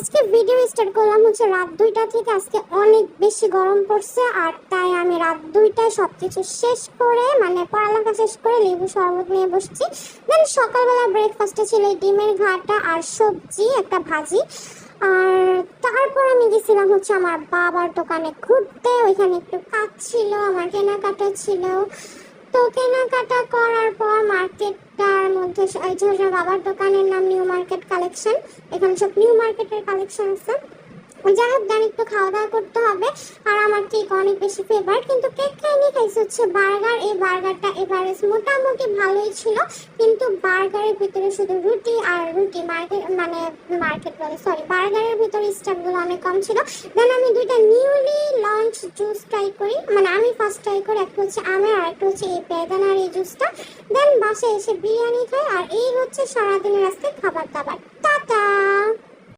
আজকে video start করলাম হচ্ছে রাত 2টা থেকে। আজকে অনেক বেশি গরম পড়ছে, আর তাই আমি রাত 2টায় সবকিছু শেষ করে মানে পড়ালেখা শেষ করে লেবু শরবত নিয়ে বসছি। দেন সকালবেলা ব্রেকফাস্টে ছিল ডিমের ঘাটা আর সবজি, একটা ভাজি। আর তারপর আমি গেছিলাম হচ্ছে আমার বাবার দোকানে ঘুরতে। ওইখানে একটু কাজ ছিল, আমার কেনাকাটা ছিল। তো কেনাকাটা করার পর মার্কেটটার মধ্যে বাবার দোকানের নাম নিউ মার্কেট কালেকশন। এখানে সব নিউ মার্কেটের কালেকশন আছে। যাই হোক, দেন একটু খাওয়া দাওয়া করতে হবে। আর আমার কেক অনেক বেশি ফেভারিট, কিন্তু কেক খাইনি, খাইছি হচ্ছে বার্গার। এই বার্গারটা এভারেজ মোটামুটি ভালোই ছিল, কিন্তু বার্গারের ভিতরে শুধু রুটি আর রুটি, বার্গারের ভিতরে স্টাফগুলো অনেক কম ছিল। দেন আমি দুইটা নিউলি লঞ্চ জুস ট্রাই করি, মানে আমি ফার্স্ট ট্রাই করি। একটা হচ্ছে আমের আর একটা হচ্ছে এই বেদানার এই জুসটা। দেন বাসায় এসে বিরিয়ানি খাই। আর এই হচ্ছে সারাদিনের আজকে খাবার দাবার। টাটা।